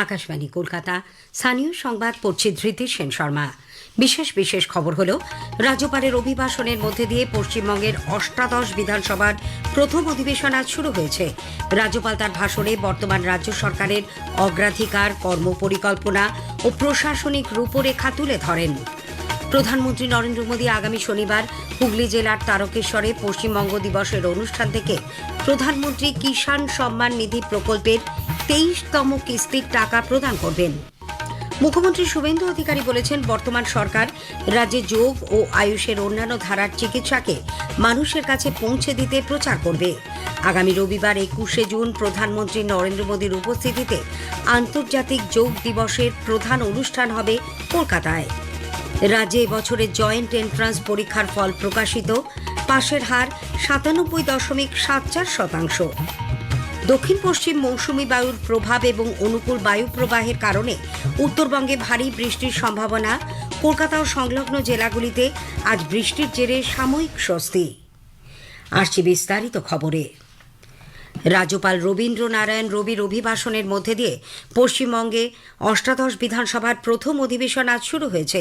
আকাশবাণী কলকাতা। স্থানীয় সংবাদ পড়ছে ধৃতি সেন শর্মা। বিশেষ খবর হলো, রাজ্যপালের অভিভাষণের মধ্যে দিয়ে পশ্চিমবঙ্গের অষ্টাদশ বিধানসভার প্রথম অধিবেশন আজ শুরু হয়েছে। রাজ্যপাল তার ভাষণে বর্তমান রাজ্য সরকারের অগ্রাধিকার, কর্মপরিকল্পনা ও প্রশাসনিক রূপরেখা তুলে ধরেন। প্রধানমন্ত্রী নরেন্দ্র মোদী আগামী শনিবার হুগলি জেলার তারকেশ্বরে পশ্চিমবঙ্গ দিবসের অনুষ্ঠান থেকে প্রধানমন্ত্রী কিষাণ সম্মান নিধি প্রকল্পের 23তম কিস্তির টাকা প্রদান করবেন। মুখ্যমন্ত্রী শুভেন্দু অধিকারী বলেছেন, বর্তমান সরকার রাজ্যে যোগ ও আয়ুষের অন্যান্য ধারার চিকিৎসাকে মানুষের কাছে পৌঁছে দিতে প্রচার করবে। আগামী রবিবার 21শে জুন প্রধানমন্ত্রী নরেন্দ্র মোদীর উপস্থিতিতে আন্তর্জাতিক যোগ দিবসের প্রধান অনুষ্ঠান হবে কলকাতায়। রাজ্যে এবছরের জয়েন্ট এন্ট্রান্স পরীক্ষার ফল প্রকাশিত। পাশের হার 97.74%। দক্ষিণ পশ্চিম মৌসুমী বায়ুর প্রভাব এবং অনুকূল বায়ু প্রবাহের কারণে উত্তরবঙ্গে ভারী বৃষ্টির সম্ভাবনা। কলকাতা ও সংলগ্ন জেলাগুলিতে আজ বৃষ্টির জেরে সাময়িক স্বস্তি। আসছি বিস্তারিত খবরে। রাজ্যপাল রবীন্দ্রনারায়ণ রবির অভিভাষণের মধ্যে দিয়ে পশ্চিমবঙ্গে অষ্টাদশ বিধানসভার প্রথম অধিবেশন আজ শুরু হয়েছে।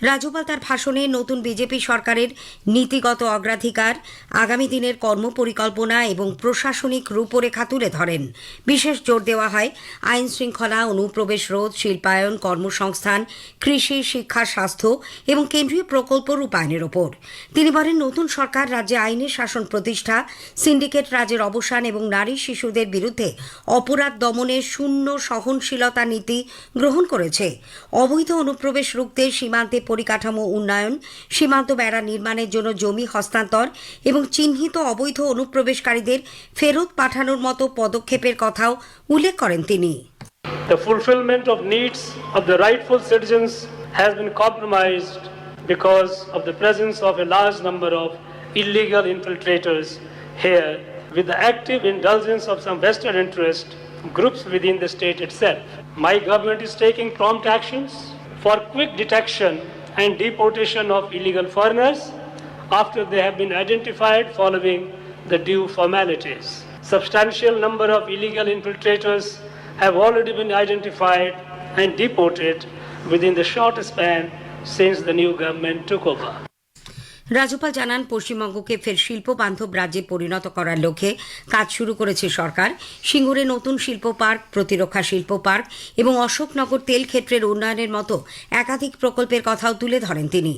রাজ্যপাল তার ভাষণে নতুন বিজেপি সরকারের নীতিগত অগ্রাধিকার, আগামী দিনের কর্মপরিকল্পনা এবং প্রশাসনিক রূপরেখা তুলে ধরেন। বিশেষ জোর দেওয়া হয় আইন শৃঙ্খলা, অনুপ্রবেশ রোধ, শিল্পায়ন, কর্মসংস্থান, কৃষি, শিক্ষা, স্বাস্থ্য এবং কেন্দ্রীয় প্রকল্প রূপায়ণের ওপর। তিনি বলেন, নতুন সরকার রাজ্যে আইনের শাসন প্রতিষ্ঠা, সিন্ডিকেট রাজের অবসান এবং নারী শিশুদের বিরুদ্ধে অপরাধ দমনে শূন্য সহনশীলতা নীতি গ্রহণ করেছে। অবৈধ অনুপ্রবেশ রুখতে সীমান্তে পরিকাঠামো উন্নয়ন, সীমান্ত বেড়া নির্মাণের জন্য জমি হস্তান্তর এবং চিহ্নিত অবৈধ অনুপ্রবেশকারীদের ফেরত পাঠানোর মতো পদক্ষেপের কথাও উল্লেখ করেন তিনি। The fulfillment of needs of the rightful citizens has been compromised because of the presence of a large number of illegal infiltrators here, with the active indulgence of some vested interest groups within the state itself. My government is taking prompt actions for quick detection and deportation of illegal foreigners after they have been identified following the due formalities. Substantial number of illegal infiltrators have already been identified and deported within the short span since the new government took over. রাজ্যপাল জানান, পশ্চিমবঙ্গকে ফের শিল্প বান্ধব রাজ্যে পরিণত করার লক্ষ্যে কাজ শুরু করেছে সরকার। সিঙ্গুরে নতুন শিল্প পার্ক, প্রতিরক্ষা শিল্প পার্ক এবং অশোকনগর তেল ক্ষেত্রের উন্নয়নের মতো একাধিক প্রকল্পের কথাও তুলে ধরেন তিনি।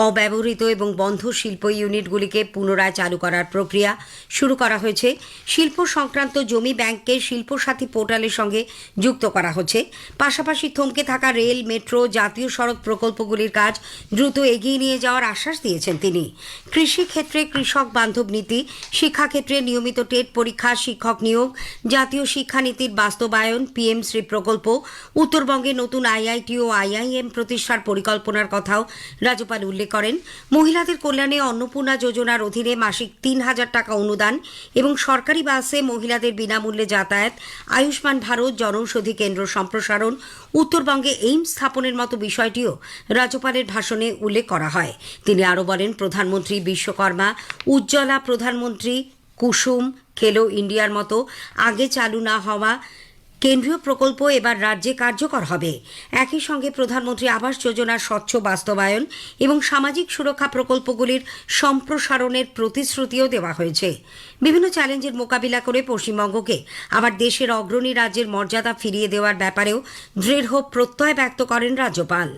অব্যবহৃত এবং বন্ধ শিল্প ইউনিটগুলিকে পুনরায় চালু করার প্রক্রিয়া শুরু করা হয়েছে। শিল্প সংক্রান্ত জমি ব্যাংককে শিল্পসাথী পোর্টালের সঙ্গে যুক্ত করা হচ্ছে। পাশাপাশি থমকে থাকা রেল, মেট্রো, জাতীয় সড়ক প্রকল্পগুলির কাজ দ্রুত এগিয়ে নিয়ে যাওয়ার আশ্বাস দিয়েছেন তিনি। কৃষি ক্ষেত্রে কৃষক বান্ধব নীতি, শিক্ষাক্ষেত্রে নিয়মিত টেট পরীক্ষা, শিক্ষক নিয়োগ, জাতীয় শিক্ষানীতির বাস্তবায়ন, পিএম শ্রী প্রকল্প, উত্তরবঙ্গে নতুন আইআইটি ও আইআইএম প্রতিষ্ঠার পরিকল্পনার কথাও রাজ্যপাল উল্লেখ করেন। মহিলাদের কল্যাণে অন্নপূর্ণা যোজনার অধীনে মাসিক 3,000 টাকা অনুদান এবং সরকারি বাসে মহিলাদের বিনামূল্যে যাতায়াত, আয়ুষ্মান ভারত, জনৌষধি কেন্দ্র সম্প্রসারণ, উত্তরবঙ্গে এইমস স্থাপনের মতো বিষয়টিও রাজ্যপালের ভাষণে উল্লেখ করা হয়। তিনি আরও বলেন, প্রধানমন্ত্রী বিশ্বকর্মা, উজ্জ্বলা, প্রধানমন্ত্রী কুসুম, খেলো ইন্ডিয়ার মতো আগে চালু না হওয়া কেন্দ্রীয় প্রকল্প এবার রাজ্যে কার্যকর হবে। একই সঙ্গে প্রধানমন্ত্রী আবাস যোজনার স্বচ্ছ বাস্তবায়ন এবং সামাজিক সুরক্ষা প্রকল্পগুলির সম্প্রসারণের প্রতিশ্রুতিও দেওয়া হয়েছে। বিভিন্ন চ্যালেঞ্জের মোকাবিলা করে পশ্চিমবঙ্গকে আবার দেশের অগ্রণী রাজ্যের মর্যাদা ফিরিয়ে দেওয়ার ব্যাপারেও দৃঢ় প্রত্যয় ব্যক্ত করেন রাজ্যপাল।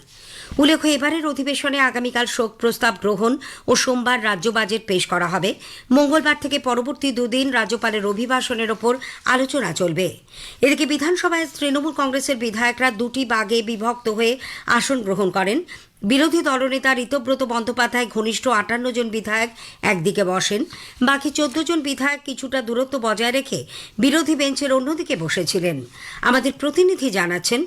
উল্লেখ্য, এবারের অধিবেশনে আগামীকাল শোক প্রস্তাব গ্রহণ ও সোমবার রাজ্য বাজেট পেশ করা হবে। মঙ্গলবার থেকে পরবর্তী দুদিন রাজ্যপালের অভিভাষণের ওপর আলোচনা চলবে। এদিকে বিধানসভায় তৃণমূল কংগ্রেসের বিধায়করা দুটি ভাগে বিভক্ত হয়ে আসন গ্রহণ করেন। বিরোধী দলনেতা ঋতব্রত বন্দ্যোপাধ্যায় ঘনিষ্ঠ 58 জন বিধায়ক একদিকে বসেন। বাকি 14 জন বিধায়ক কিছুটা দূরত্ব বজায় রেখে বিরোধী বেঞ্চের অন্যদিকে বসেছিলেন। আমাদের প্রতিনিধি জানাচ্ছেন,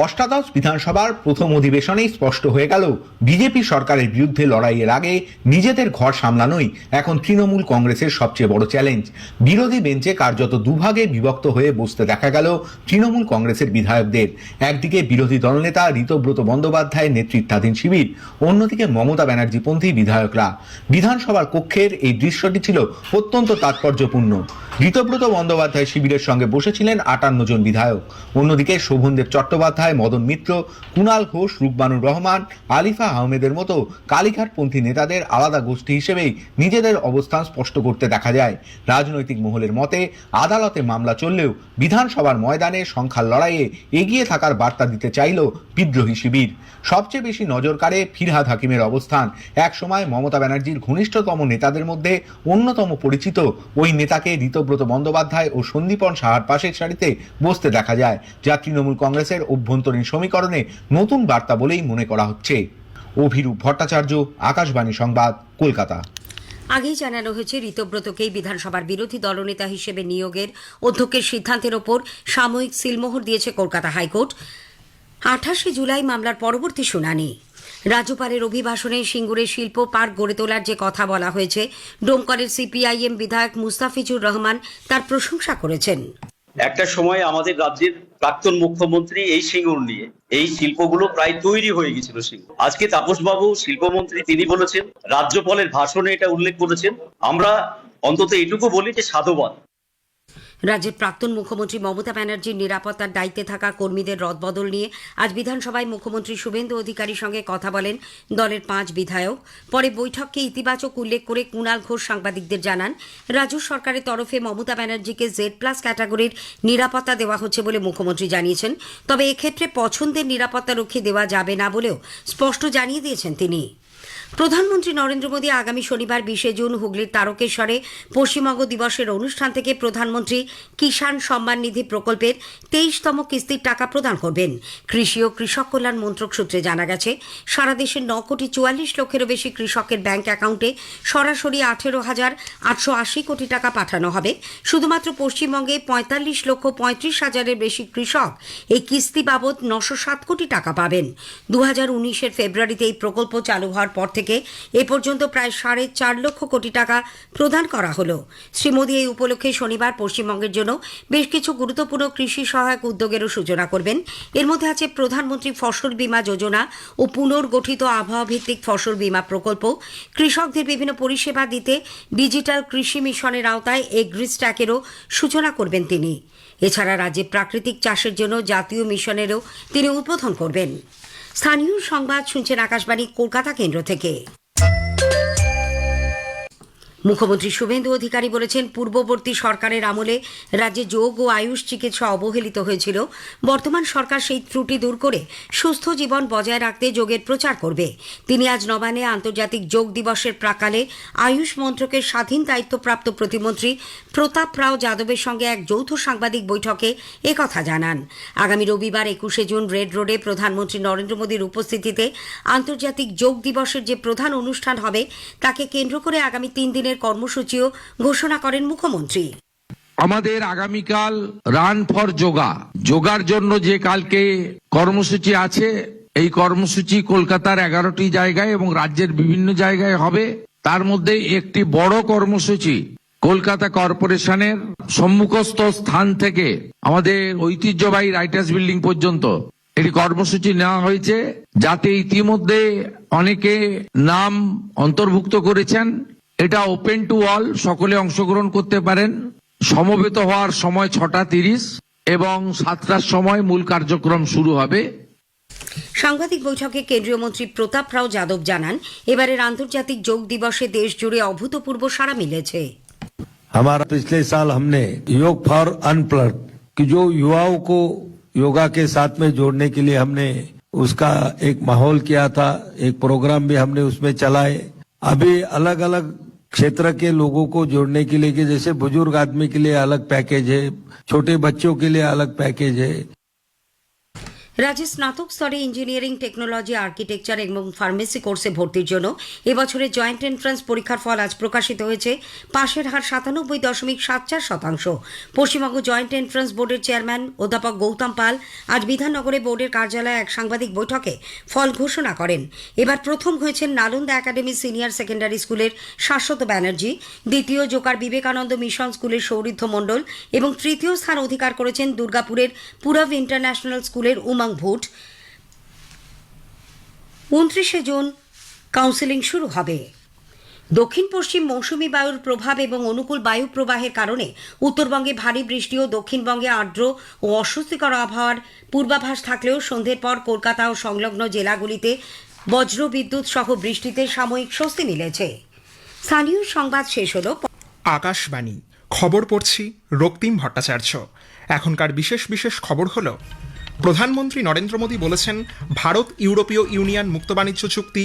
অষ্টাদশ বিধানসভার প্রথম অধিবেশনেই স্পষ্ট হয়ে গেল বিজেপি সরকারের বিরুদ্ধে লড়াইয়ের আগে নিজেদের ঘর সামলানোই এখন তৃণমূল কংগ্রেসের সবচেয়ে বড় চ্যালেঞ্জ। বিরোধী বেঞ্চে কার্যত দুভাগে বিভক্ত হয়ে বসতে দেখা গেল তৃণমূল কংগ্রেসের বিধায়কদের। একদিকে বিরোধী দলনেতা ঋতব্রত বন্দ্যোপাধ্যায়ের নেতৃত্বাধীন শিবির, অন্যদিকে মমতা ব্যানার্জিপন্থী বিধায়করা। বিধানসভার কক্ষের এই দৃশ্যটি ছিল অত্যন্ত তাৎপর্যপূর্ণ। ঋতব্রত বন্দ্যোপাধ্যায় শিবিরের সঙ্গে বসেছিলেন 58 জন বিধায়ক। অন্যদিকে শোভনদেব চট্টোপাধ্যায়, মদন মিত্র, কুণাল ঘোষ, রুকমানুর রহমান, আলিফা আহমেদের মতো কালীঘাটপন্থী নেতাদের আলাদা গোষ্ঠী হিসেবেই নিজেদের অবস্থান স্পষ্ট করতে দেখা যায়। রাজনৈতিক মহলের মতে আদালতে মামলা চললেও বিধানসভার ময়দানে সংখ্যার লড়াইয়ে এগিয়ে থাকার বার্তা দিতে চাইল বিদ্রোহী শিবির। সবচেয়ে বেশি নজর কাড়ে ফিরহাদ হাকিমের অবস্থান। একসময় মমতা ব্যানার্জির ঘনিষ্ঠতম নেতাদের মধ্যে অন্যতম পরিচিত ওই নেতাকে ঋতব্রত বন্দ্যোপাধ্যায় ও সন্দীপন সাহার পাশের সারিতে বসতে দেখা যায়, যা তৃণমূল কংগ্রেসের অভ্যন্তরীণ সমীকরণে নতুন বার্তা বলেই মনে করা হচ্ছে। অভিরূপ ভট্টাচার্য, আকাশবাণী সংবাদ, কলকাতা। আগেই জানানো হয়েছে ঋতব্রতকেই বিধানসভার বিরোধী দলনেতা হিসেবে নিয়োগের অধ্যক্ষের সিদ্ধান্তের ওপর সাময়িক সিলমোহর দিয়েছে কলকাতা হাইকোর্ট। 28 জুলাই মামলার পরবর্তী শুনানি। রাজ্যপালের অভিভাষণে সিঙ্গুরে শিল্প পার্ক গড়ে তোলার যে কথা বলা হয়েছে, ডোমকলের সিপিআইএম বিধায়ক মুস্তাফিজুর রহমান তার প্রশংসা করেছেন। একটা সময় আমাদের রাজ্যের প্রাক্তন মুখ্যমন্ত্রী এই সিঙ্গুর নিয়ে এই শিল্পগুলো প্রায় তৈরি হয়ে গেছিল সিঙ্গুর। আজকে তাপসবাবু শিল্পমন্ত্রী তিনি বলেছেন, রাজ্যপালের ভাষণে এটা উল্লেখ করেছেন। আমরা অন্তত এটুকু বলি যে সাধুবাদ। রাজ্যের প্রাক্তন মুখ্যমন্ত্রী মমতা ব্যানার্জির নিরাপত্তার দায়িত্বে থাকা কর্মীদের রদবদল নিয়ে আজ বিধানসভায় মুখ্যমন্ত্রী শুভেন্দু অধিকারীর সঙ্গে কথা বলেন দলের 5 বিধায়ক। পরে বৈঠককে ইতিবাচক উল্লেখ করে কুণাল ঘোষ সাংবাদিকদের জানান, রাজ্য সরকারের তরফে মমতা ব্যানার্জিকে Z+ ক্যাটাগরির নিরাপত্তা দেওয়া হচ্ছে বলে মুখ্যমন্ত্রী জানিয়েছেন। তবে এক্ষেত্রে পছন্দের নিরাপত্তারক্ষী দেওয়া যাবে না বলেও স্পষ্ট জানিয়ে দিয়েছেন তিনি। প্রধানমন্ত্রী নরেন্দ্র মোদী আগামী শনিবার 20 জুন হুগলির তারকেশ্বরে পশ্চিমবঙ্গ দিবসের অনুষ্ঠান থেকে প্রধানমন্ত্রী কিষাণ সম্মান নিধি প্রকল্পের 23তম কিস্তির টাকা প্রদান করবেন। কৃষি ও কৃষক কল্যাণ মন্ত্রক সূত্রে জানা গেছে, সারা দেশে 9,44 লক্ষেরও বেশি কৃষকের ব্যাংক অ্যাকাউন্টে সরাসরি 18,880 কোটি টাকা পাঠানো হবে। শুধুমাত্র পশ্চিমবঙ্গে 45,35,000-এর বেশি কৃষক এই কিস্তি বাবদ 907 কোটি টাকা পাবেন। 2019-এর ফেব্রুয়ারিতে এই প্রকল্প চালু হওয়ার পর থেকে এ পর্যন্ত প্রায় 4.5 লক্ষ কোটি টাকা প্রদান করা হলো। শ্রী মোদী এই উপলক্ষে শনিবার পশ্চিমবঙ্গের জন্য বেশ কিছু গুরুত্বপূর্ণ কৃষি সহায়ক উদ্যোগেরও সূচনা করবেন। এর মধ্যে আছে প্রধানমন্ত্রী ফসল বীমা যোজনা ও পুনর্গঠিত আবহাওয়া ভিত্তিক ফসল বীমা প্রকল্প। কৃষকদের বিভিন্ন পরিষেবা দিতে ডিজিটাল কৃষি মিশনের আওতায় এগ্রিস্ট্যাকেরও সূচনা করবেন তিনি। এছাড়া রাজ্যে প্রাকৃতিক চাষের জন্য জাতীয় মিশনেরও তিনি উদ্বোধন করবেন। স্থানীয় সংবাদ শুনছেন আকাশবাণী কলকাতা কেন্দ্র থেকে। মুখ্যমন্ত্রী শুভেন্দু অধিকারী বলেছেন, পূর্ববর্তী সরকারের আমলে রাজ্যে যোগ ও আয়ুষ চিকিৎসা অবহেলিত হয়েছিল। বর্তমান সরকার সেই ত্রুটি দূর করে সুস্থ জীবন বজায় রাখতে যোগের প্রচার করবে। তিনি আজ নবান্নে আন্তর্জাতিক যোগ দিবসের প্রাকালে আয়ুষ মন্ত্রকের স্বাধীন দায়িত্বপ্রাপ্ত প্রতিমন্ত্রী প্রতাপ রাও যাদবের সঙ্গে এক যৌথ সাংবাদিক বৈঠকে একথা জানান। আগামী রবিবার 21 জুন রেড রোডে প্রধানমন্ত্রী নরেন্দ্র মোদীর উপস্থিতিতে আন্তর্জাতিক যোগ দিবসের যে প্রধান অনুষ্ঠান হবে তাকে কেন্দ্র করে আগামী 3 দিনের কর্মসূচিও ঘোষণা করেন মুখ্যমন্ত্রী। আমাদের আগামীকাল রান ফর যোগা, যোগার জন্য যে কালকে কর্মসূচি আছে, এই কর্মসূচি কলকাতার 11টি জায়গায় এবং রাজ্যের বিভিন্ন জায়গায় হবে। তার মধ্যে একটি বড় কর্মসূচি কলকাতা কর্পোরেশনের সম্মুখস্থ স্থান থেকে আমাদের ঐতিহ্যবাহী রাইটার্স বিল্ডিং পর্যন্ত এটি কর্মসূচি নেওয়া হয়েছে, যাতে ইতিমধ্যে অনেকে নাম অন্তর্ভুক্ত করেছেন। এটা ওপেন টু অল, সকলে অংশগ্রহণ করতে পারেন। সমবেত হওয়ার সময় 6:30 এবং 7টার সময় মূল কার্যক্রম শুরু হবে। সাংবাদিক বৈঠকে কেন্দ্রীয় মন্ত্রী প্রতাপ রাও যাদব জানান, এবারের আন্তর্জাতিক যোগ দিবসে দেশ জুড়ে অভূতপূর্ব সাড়া মিলেছে। हमारा पिछले साल हमने योग फॉर अनप्लग कि जो युवाओं को योगा के साथ में जोड़ने के लिए हमने उसका एक माहौल किया था, एक प्रोग्राम भी हमने उसमें चलाए। अभी अलग अलग क्षेत्र के लोगों को जोड़ने के लिए, कि जैसे बुजुर्ग आदमी के लिए अलग पैकेज है, छोटे बच्चों के लिए अलग पैकेज है। রাজ্যে স্নাতক স্তরে ইঞ্জিনিয়ারিং, টেকনোলজি, আর্কিটেকচার এবং ফার্মেসি কোর্সে ভর্তির জন্য এবছরের জয়েন্ট এন্ট্রান্স পরীক্ষার ফল আজ প্রকাশিত হয়েছে। পাশের হার 97.74%। পশ্চিমবঙ্গ জয়েন্ট এন্ট্রান্স বোর্ডের চেয়ারম্যান অধ্যাপক গৌতম পাল আজ বিধাননগরে বোর্ডের কার্যালয়ে এক সাংবাদিক বৈঠকে ফল ঘোষণা করেন। এবার প্রথম হয়েছেন নালন্দা একাডেমি সিনিয়র সেকেন্ডারি স্কুলের শাশ্বত ব্যানার্জি, দ্বিতীয় জোকার বিবেকানন্দ মিশন স্কুলের সৌরিধ্য মণ্ডল এবং তৃতীয় স্থান অধিকার করেছেন দুর্গাপুরের পুরব ইন্টারন্যাশনাল স্কুলের উমং ভুট। 29শে জুন কাউন্সেলিং শুরু হবে। দক্ষিণ পশ্চিম মৌসুমী বায়ুর প্রভাব এবং অনুকূল বায়ু প্রবাহের কারণে উত্তরবঙ্গে ভারী বৃষ্টি ও দক্ষিণবঙ্গে আর্দ্র ও অস্বস্তিকর আবহাওয়ার পূর্বাভাস থাকলেও সন্ধ্যের পর কলকাতা ও সংলগ্ন জেলাগুলিতে বজ্র বিদ্যুৎ সহ বৃষ্টিতে সাময়িক স্বস্তি মিলেছে। স্থানীয় সংবাদ শেষ হল। আকাশবাণী খবর পড়ছি রক্তিম ভট্টাচার্য। এখনকার বিশেষ খবর হল, প্রধানমন্ত্রী নরেন্দ্র মোদী বলেছেন ভারত ইউরোপীয় ইউনিয়ন মুক্ত বাণিজ্য চুক্তি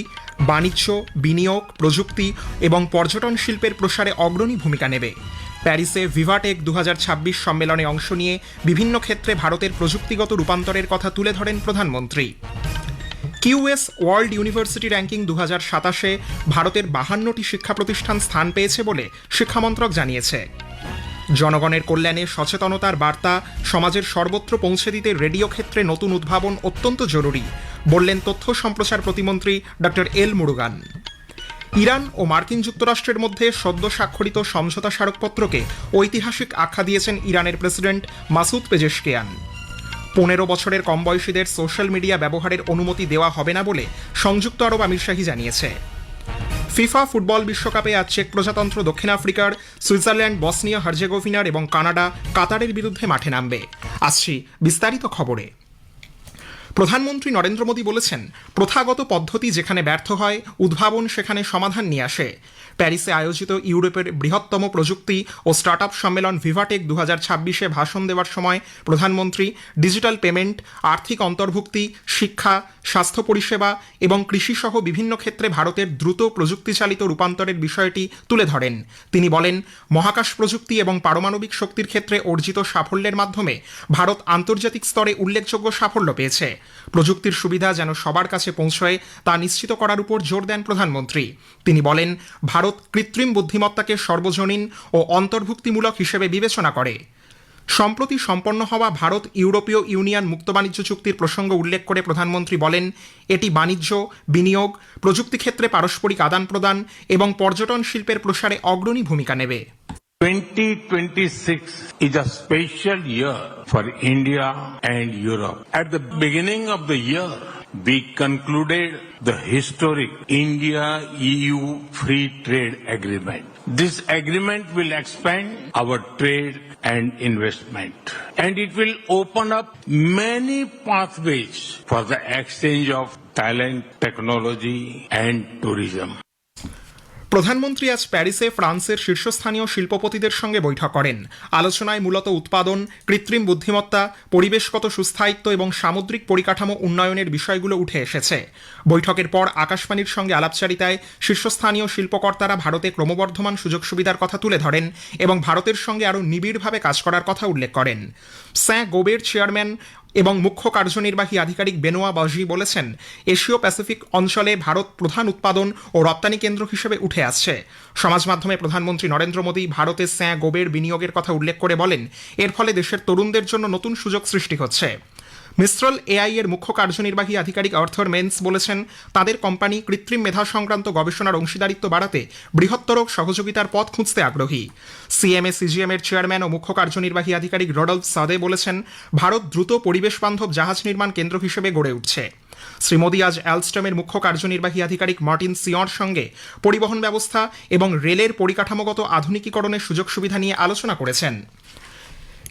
বাণিজ্য, বিনিয়োগ, প্রযুক্তি এবং পর্যটন শিল্পের প্রসারে অগ্রণী ভূমিকা নেবে। প্যারিসে ভিভাটেক 2026 সম্মেলনে অংশ নিয়ে বিভিন্ন ক্ষেত্রে ভারতের প্রযুক্তিগত রূপান্তরের কথা তুলে ধরেন প্রধানমন্ত্রী। কিউএস ওয়ার্ল্ড ইউনিভার্সিটি র্যাঙ্কিং 2027-এ ভারতের 52টি শিক্ষা প্রতিষ্ঠান স্থান পেয়েছে বলে শিক্ষামন্ত্রক জানিয়েছে। জনগণের কল্যাণে সচেতনতার বার্তা সমাজের সর্বত্র পৌঁছে দিতে রেডিও ক্ষেত্রে নতুন উদ্ভাবন অত্যন্ত জরুরি বললেন তথ্য সম্প্রচার প্রতিমন্ত্রী ডক্টর এল মুরুগান। ইরান ও মার্কিন যুক্তরাষ্ট্রের মধ্যে সদ্য স্বাক্ষরিত সমঝোতা স্মারকপত্রকে ঐতিহাসিক আখ্যা দিয়েছেন ইরানের প্রেসিডেন্ট মাসুদ পেজেশকিয়ান। 15 বছরের কম বয়সীদের সোশ্যাল মিডিয়া ব্যবহারের অনুমতি দেওয়া হবে না বলে সংযুক্ত আরব আমিরশাহী জানিয়েছে। ফিফা ফুটবল বিশ্বকাপে আজ চেক প্রজাতন্ত্র দক্ষিণ আফ্রিকার, সুইজারল্যান্ড, বসনিয়া হার্জেগোভিনার এবং কানাডা কাতারের বিরুদ্ধে মাঠে নামবে। আসছি বিস্তারিত খবরে। প্রধানমন্ত্রী নরেন্দ্র মোদী বলেছেন, প্রথাগত পদ্ধতি যেখানে ব্যর্থ হয়, উদ্ভাবন সেখানে সমাধান নিয়ে আসে। প্যারিসে আয়োজিত ইউরোপের বৃহত্তম প্রযুক্তি ও স্টার্টআপ সম্মেলন ভিভাটেক 2026-এ ভাষণ দেওয়ার সময় প্রধানমন্ত্রী ডিজিটাল পেমেন্ট, আর্থিক অন্তর্ভুক্তি, শিক্ষা, স্বাস্থ্য পরিষেবা এবং কৃষিসহ বিভিন্ন ক্ষেত্রে ভারতের দ্রুত প্রযুক্তিচালিত রূপান্তরের বিষয়টি তুলে ধরেন। তিনি বলেন, মহাকাশ প্রযুক্তি এবং পারমাণবিক শক্তির ক্ষেত্রে অর্জিত সাফল্যের মাধ্যমে ভারত আন্তর্জাতিক স্তরে উল্লেখযোগ্য সাফল্য পেয়েছে। প্রযুক্তির সুবিধা যেন সবার কাছে পৌঁছয় তা নিশ্চিত করার উপর জোর দেন প্রধানমন্ত্রী। তিনি বলেন, ভারত কৃত্রিম বুদ্ধিমত্তাকে সর্বজনীন ও অন্তর্ভুক্তিমূলক হিসেবে বিবেচনা করে। সম্প্রতি সম্পন্ন হওয়া ভারত ইউরোপীয় ইউনিয়ন মুক্ত বাণিজ্য চুক্তির প্রসঙ্গ উল্লেখ করে প্রধানমন্ত্রী বলেন, এটি বাণিজ্য, বিনিয়োগ, প্রযুক্তি ক্ষেত্রে পারস্পরিক আদান প্রদান এবং পর্যটন শিল্পের প্রসারে অগ্রণী ভূমিকা নেবে। 2026 is a special year for India and Europe. At the beginning of the year, we concluded the historic India-EU Free Trade Agreement. This agreement will expand our trade and investment, and it will open up many pathways for the exchange of talent, technology, and tourism. প্রধানমন্ত্রী আজ প্যারিসে ফ্রান্সের শীর্ষস্থানীয় শিল্পপতিদের সঙ্গে বৈঠক করেন। আলোচনায় মূলত উৎপাদন, কৃত্রিম বুদ্ধিমত্তা, পরিবেশগত সুস্থায়িত্ব এবং সামুদ্রিক পরিকাঠামো উন্নয়নের বিষয়গুলো উঠে এসেছে। বৈঠকের পর আকাশবাণীর সঙ্গে আলাপচারিতায় শীর্ষস্থানীয় শিল্পকর্তারা ভারতে ক্রমবর্ধমান সুযোগ সুবিধার কথা তুলে ধরেন এবং ভারতের সঙ্গে আরও নিবিড়ভাবে কাজ করার কথা উল্লেখ করেন। স্যাঁ গোবের চেয়ারম্যান এবং মুখ্য কার্যনির্বাহী আধিকারিক বেনোয়া বাজি বলেছেন, এশীয় প্যাসিফিক অঞ্চলে ভারত প্রধান উৎপাদন ও রপ্তানি কেন্দ্র হিসেবে উঠে আসছে। সমাজ মাধ্যমে প্রধানমন্ত্রী নরেন্দ্র মোদী ভারতে স্যাঁ গোবের বিনিয়োগের কথা উল্লেখ করে বলেন, এর ফলে দেশের তরুণদের জন্য নতুন সুযোগ সৃষ্টি হচ্ছে। মিস্ট্রাল এআই এর মুখ্য কার্যনির্বাহী আধিকারিক আর্থার মেন্স বলেছেন, তাদের কোম্পানি কৃত্রিম মেধা সংক্রান্ত গবেষণার অংশীদারিত্ব বাড়াতে বৃহত্তর সহযোগিতার পথ খুঁজতে আগ্রহী। সিএমএ সিজিএম এর চেয়ারম্যান ও মুখ্য কার্যনির্বাহী আধিকারিক রডলফ সাদে বলেছেন, ভারত দ্রুত পরিবেশ বান্ধব জাহাজ নির্মাণ কেন্দ্র হিসেবে গড়ে উঠছে। শ্রী মোদী আজ অ্যালস্টমের মুখ্য কার্যনির্বাহী আধিকারিক মার্টিন সিয়র সঙ্গে পরিবহন ব্যবস্থা এবং রেলের পরিকাঠামোগত আধুনিকীকরণের সুযোগ সুবিধা নিয়ে আলোচনা করেছেন।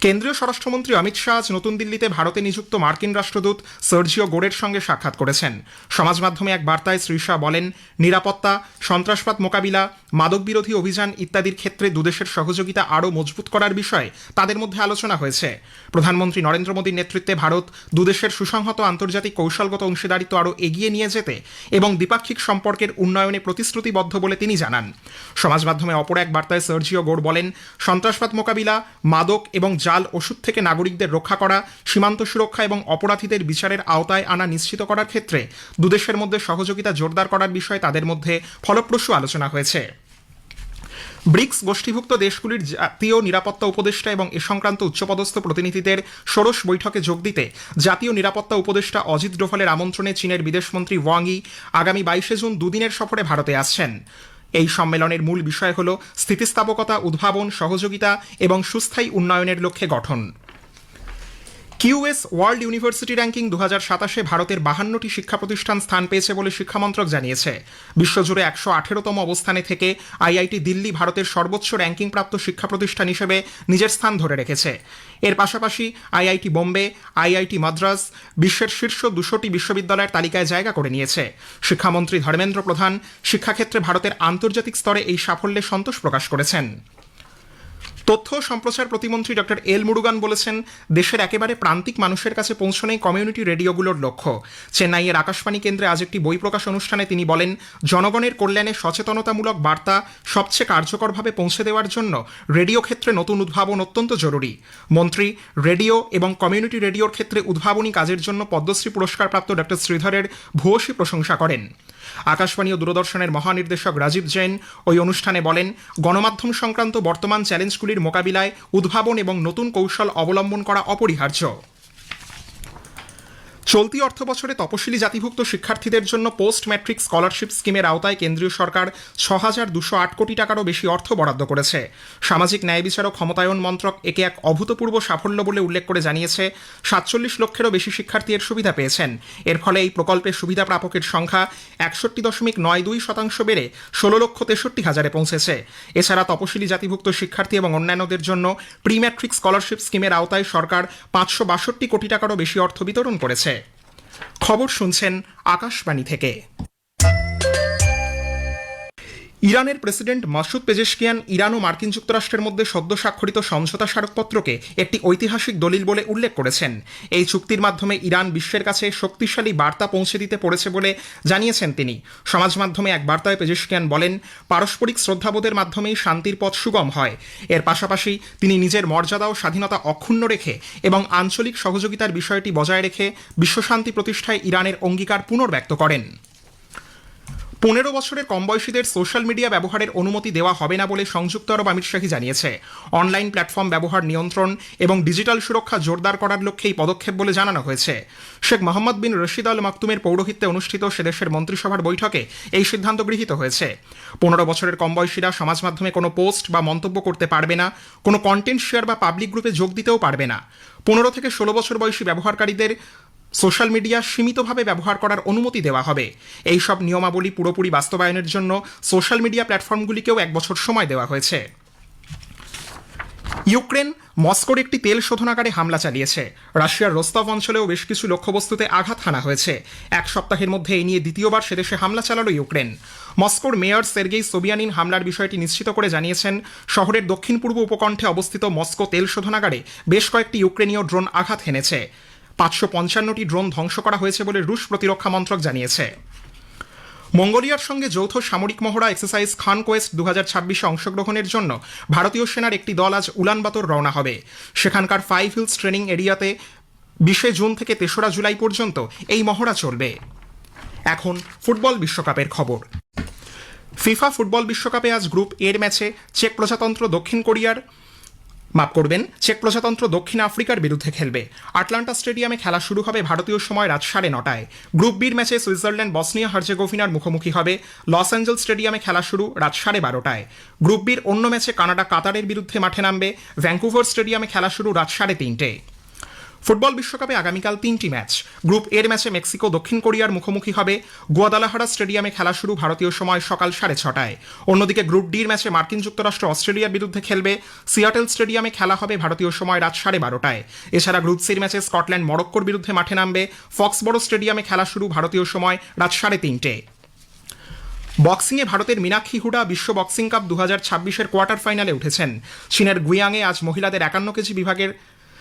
কেন্দ্রীয় স্বরাষ্ট্রমন্ত্রী অমিত শাহ আজ নতুন দিল্লিতে ভারতে নিযুক্ত মার্কিন রাষ্ট্রদূত সার্জিও গোরের সঙ্গে সাক্ষাৎ করেছেন। সমাজ মাধ্যমে এক বার্তায় শ্রী শাহ বলেন, নিরাপত্তা, সন্ত্রাসবাদ মোকাবিলা, মাদক বিরোধী অভিযান ইত্যাদির ক্ষেত্রে দুদেশের সহযোগিতা আরও মজবুত করার বিষয়ে তাদের মধ্যে আলোচনা হয়েছে। প্রধানমন্ত্রী নরেন্দ্র মোদীর নেতৃত্বে ভারত দুদেশের সুসংহত আন্তর্জাতিক কৌশলগত অংশীদারিত্ব আরও এগিয়ে নিয়ে যেতে এবং দ্বিপাক্ষিক সম্পর্কের উন্নয়নে প্রতিশ্রুতিবদ্ধ বলে তিনি জানান। সমাজ মাধ্যমে অপর এক বার্তায় সার্জিও গোর বলেন, সন্ত্রাসবাদ মোকাবিলা, মাদক এবং জাল ওষুধ থেকে নাগরিকদের রক্ষা করা, সীমান্ত সুরক্ষা এবং অপরাধীদের বিচারের আওতায় আনা নিশ্চিত করার ক্ষেত্রে দুদেশের মধ্যে সহযোগিতা জোরদার করার বিষয়ে তাদের মধ্যে ফলপ্রসূ আলোচনা হয়েছে। ব্রিক্স গোষ্ঠীভুক্ত দেশগুলির জাতীয় নিরাপত্তা উপদেষ্টা এবং এ সংক্রান্ত উচ্চপদস্থ প্রতিনিধিদের ষোড়শ বৈঠকে যোগ দিতে জাতীয় নিরাপত্তা উপদেষ্টা অজিত ডোভালের আমন্ত্রণে চীনের বিদেশমন্ত্রী ওয়াং ই আগামী 22 জুন দুদিনের সফরে ভারতে আসছেন। এই সম্মেলনের মূল বিষয় হল স্থিতিস্থাপকতা, উদ্ভাবন, সহযোগিতা এবং সুস্থায়ী উন্নয়নের লক্ষ্যে গঠন। কিউএস ওয়ার্ল্ড ইউনিভার্সিটি র্যাঙ্কিং 2027-এ ভারতের 52টি শিক্ষা প্রতিষ্ঠান স্থান পেয়েছে বলে শিক্ষামন্ত্রক জানিয়েছে। বিশ্বজুড়ে 118তম অবস্থানে থেকে আইআইটি দিল্লি ভারতের সর্বোচ্চ র্যাঙ্কিংপ্রাপ্ত শিক্ষা প্রতিষ্ঠান হিসেবে নিজের স্থান ধরে রেখেছে। এর পাশাপাশি আইআইটি বোম্বে, আইআইটি মাদ্রাজ বিশ্বের শীর্ষ 200টি বিশ্ববিদ্যালয়ের তালিকায় জায়গা করে নিয়েছে। শিক্ষামন্ত্রী ধর্মেন্দ্র প্রধান শিক্ষাক্ষেত্রে ভারতের আন্তর্জাতিক স্তরে এই সাফল্যে সন্তোষ প্রকাশ করেছেন। তথ্য ও সম্প্রচার প্রতিমন্ত্রী ডক্টর এল মুরুগান বলেছেন, দেশের একেবারে প্রান্তিক মানুষের কাছে পৌঁছানোই কমিউনিটি রেডিওগুলোর লক্ষ্য। চেন্নাইয়ের আকাশবাণী কেন্দ্রে আজ একটি বই প্রকাশ অনুষ্ঠানে তিনি বলেন, জনগণের কল্যাণে সচেতনতামূলক বার্তা সবচেয়ে কার্যকরভাবে পৌঁছে দেওয়ার জন্য রেডিও ক্ষেত্রে নতুন উদ্ভাবন অত্যন্ত জরুরি। মন্ত্রী রেডিও এবং কমিউনিটি রেডিওর ক্ষেত্রে উদ্ভাবনী কাজের জন্য পদ্মশ্রী পুরস্কারপ্রাপ্ত ডক্টর শ্রীধরের ভূয়সী প্রশংসা করেন। আকাশবাণী ও দূরদর্শনের মহানির্দেশক রাজীব জৈন ওই অনুষ্ঠানে বলেন, গণমাধ্যম সংক্রান্ত বর্তমান চ্যালেঞ্জগুলির মোকাবিলায় উদ্ভাবন এবং নতুন কৌশল অবলম্বন করা অপরিহার্য। চলতি অর্থবছরে তপশিলি জাতিভুক্ত শিক্ষার্থীদের জন্য পোস্ট ম্যাট্রিক স্কলারশিপ স্কিমের আওতায় কেন্দ্রীয় সরকার 6,208 কোটি টাকারও বেশি অর্থ বরাদ্দ করেছে। সামাজিক ন্যায় বিচার ও ক্ষমতায়ন মন্ত্রক একে এক অভূতপূর্ব সাফল্য বলে উল্লেখ করে জানিয়েছে, 47 লক্ষেরও বেশি শিক্ষার্থী এর সুবিধা পেয়েছেন। এর ফলে এই প্রকল্পের সুবিধা প্রাপকের সংখ্যা 61.92% বেড়ে 16,63,000-এ পৌঁছেছে। এছাড়া তপশিলি জাতিভুক্ত শিক্ষার্থী এবং অন্যান্যদের জন্য প্রি ম্যাট্রিক স্কলারশিপ স্কিমের আওতায় সরকার 562 কোটি টাকারও বেশি অর্থ বিতরণ করেছে। খবর শুনছেন আকাশবাণী থেকে। ইরানের প্রেসিডেন্ট মাসুদ পেজেশকিয়ান ইরান ও মার্কিন যুক্তরাষ্ট্রের মধ্যে সদ্য স্বাক্ষরিত সমঝোতা স্মারকপত্রকে একটি ঐতিহাসিক দলিল বলে উল্লেখ করেছেন। এই চুক্তির মাধ্যমে ইরান বিশ্বের কাছে শক্তিশালী বার্তা পৌঁছে দিতে পড়েছে বলে জানিয়েছেন তিনি। সমাজ মাধ্যমে এক বার্তায় পেজেশকিয়ান বলেন, পারস্পরিক শ্রদ্ধাবোধের মাধ্যমেই শান্তির পথ সুগম হয়। এর পাশাপাশি তিনি নিজের মর্যাদা ও স্বাধীনতা অক্ষুণ্ণ রেখে এবং আঞ্চলিক সহযোগিতার বিষয়টি বজায় রেখে বিশ্বশান্তি প্রতিষ্ঠায় ইরানের অঙ্গীকার পুনর্ব্যক্ত করেন। 15 বছরের কম বয়সীদের সোশ্যাল মিডিয়া ব্যবহারের অনুমতি দেওয়া হবে না বলে সংযুক্ত আরব আমিরশাহী জানিয়েছে। অনলাইন প্ল্যাটফর্ম ব্যবহার নিয়ন্ত্রণ এবং ডিজিটাল সুরক্ষা জোরদার করার লক্ষ্যে এই পদক্ষেপ বলে জানানো হয়েছে। শেখ মোহাম্মদ বিন রশিদ আল মাকতুমের পৌরোহিত্যে অনুষ্ঠিত সেদেশের মন্ত্রিসভার বৈঠকে এই সিদ্ধান্ত গৃহীত হয়েছে। 15 বছরের কম বয়সীরা সমাজ মাধ্যমে কোনো পোস্ট বা মন্তব্য করতে পারবে না, কোনো কন্টেন্ট শেয়ার বা পাবলিক গ্রুপে যোগ দিতেও পারবে না। 15 থেকে 16 বছর বয়সী ব্যবহারকারীদের সোশ্যাল মিডিয়া সীমিতভাবে ব্যবহার করার অনুমতি দেওয়া হবে। এই সব নিয়মাবলী পুরোপুরি বাস্তবায়নের জন্য সোশ্যাল মিডিয়া প্ল্যাটফর্মগুলিকেও 1 বছর সময় দেওয়া হয়েছে। ইউক্রেন মস্কোর একটি তেল শোধনাগারে হামলা চালিয়েছে। রাশিয়ার রোস্তভ অঞ্চলেও বেশ কিছু লক্ষ্যবস্তুতে আঘাত হানা হয়েছে। এক সপ্তাহের মধ্যে এই নিয়ে দ্বিতীয়বার সেদেশে হামলা চালালো ইউক্রেন। মস্কোর মেয়র সের্গেই সোবিয়ানিন হামলার বিষয়টি নিশ্চিত করে জানিয়েছেন, শহরের দক্ষিণ পূর্ব উপকণ্ঠে অবস্থিত মস্কো তেল শোধনাগারে বেশ কয়েকটি ইউক্রেনীয় ড্রোন আঘাত হেনেছে। 555টি ড্রোন ধ্বংস করা হয়েছে বলে রুশ প্রতিরক্ষা মন্ত্রক জানিয়েছে। মঙ্গোলিয়ার সঙ্গে যৌথ সামরিক মহড়া এক্সারসাইজ খান কোয়েস্ট 2026-এ অংশগ্রহণের জন্য ভারতীয় সেনার একটি দল আজ উলানবাতর রওনা হবে। সেখানকার 5 হিলস ট্রেনিং এরিয়াতে 20 জুন থেকে 3রা জুলাই পর্যন্ত এই মহড়া চলবে। এখন ফুটবল বিশ্বকাপের খবর। ফিফা ফুটবল বিশ্বকাপে আজ গ্রুপ এর ম্যাচে চেক প্রজাতন্ত্র দক্ষিণ আফ্রিকার বিরুদ্ধে খেলবে। আটলান্টা স্টেডিয়ামে খেলা শুরু হবে ভারতীয় সময় রাত 9:30টায়। গ্রুপ বির ম্যাচে সুইজারল্যান্ড বসনিয়া হার্জেগোভিনার মুখোমুখি হবে। লস অ্যাঞ্জেলস স্টেডিয়ামে খেলা শুরু রাত 12:30টায়। গ্রুপ বির অন্য ম্যাচে কানাডা কাতারের বিরুদ্ধে মাঠে নামবে। ভ্যাঙ্কুভার স্টেডিয়ামে খেলা শুরু রাত 3:30টায়। ফুটবল বিশ্বকাপে আগামীকাল 3টি ম্যাচ। গ্রুপ এর ম্যাচে মেক্সিকো দক্ষিণ কোরিয়ার মুখোমুখি হবে। গুয়াদালাহারা স্টেডিয়ামে খেলা শুরু ভারতীয় সময় সকাল 6:30টায়। অন্যদিকে গ্রুপ ডির ম্যাচে মার্কিন যুক্তরাষ্ট্র অস্ট্রেলিয়ার বিরুদ্ধে খেলবে। সিয়াটেল স্টেডিয়ামে খেলা হবে ভারতীয় সময় রাত 12:30টায়। এছাড়া গ্রুপ সির ম্যাচে স্কটল্যান্ড মরক্কোর বিরুদ্ধে মাঠে নামবে। ফক্সবরো স্টেডিয়ামে খেলা শুরু ভারতীয় সময় রাত 3:30টায়। বক্সিংয়ে ভারতের মীনাক্ষী হুডা বিশ্ব বক্সিং কাপ 2026-এর কোয়ার্টার ফাইনালে উঠেছেন। চীনের গুয়াংয়ে আজ মহিলাদের 51 কেজি বিভাগের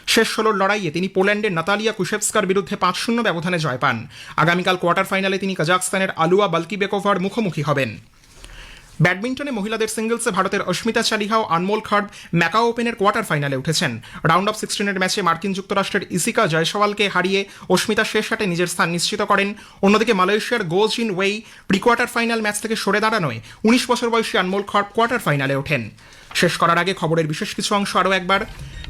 শেষ 16 লড়াইয়ে তিনি পোল্যান্ডের নাতালিয়া কুশেভস্কার বিরুদ্ধে 5-0 ব্যবধানে জয় পান। আগামীকাল কোয়ার্টার ফাইনালে তিনি কাজাখস্তানের আলুয়া বালকিবেকোভার মুখোমুখি হবেন। ব্যাডমিন্টনে মহিলাদের সিঙ্গলসে ভারতের অস্মিতা চালিহা ও আনমোল খার্ব ম্যাকাও ওপেনের কোয়ার্টার ফাইনালে উঠেছেন। রাউন্ড অফ 16-এর ম্যাচে মার্কিন যুক্তরাষ্ট্রের ইসিকা জয়সওয়ালকে হারিয়ে অস্মিতা শেষ হাটে নিজের স্থান নিশ্চিত করেন। অন্যদিকে মালয়েশিয়ার গো জিন Wei pre quarter final match থেকে সরে দাঁড়ানোয় 19 বছর বয়সী আনমোল খার্ব কোয়ার্টার ফাইনালে ওঠেন। শেষ করার আগে খবরের বিশেষ কিছু অংশ আরও একবার।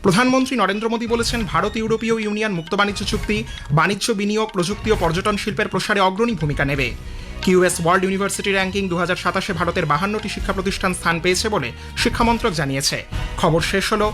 প্রধানমন্ত্রী নরেন্দ্র মোদী বলেছেন, ভারত ইউরোপীয় ইউনিয়ন মুক্ত বাণিজ্য চুক্তি বাণিজ্য, বিনিয়োগ, প্রযুক্তি ও পর্যটন শিল্পের প্রসারে অগ্রণী ভূমিকা নেবে। কিউএস ওয়ার্ল্ড ইউনিভার্সিটি র্যাঙ্কিং 2027-এ ভারতের 52টি শিক্ষা প্রতিষ্ঠান স্থান পেয়েছে বলে শিক্ষামন্ত্রক জানিয়েছে। খবর শেষ হলো।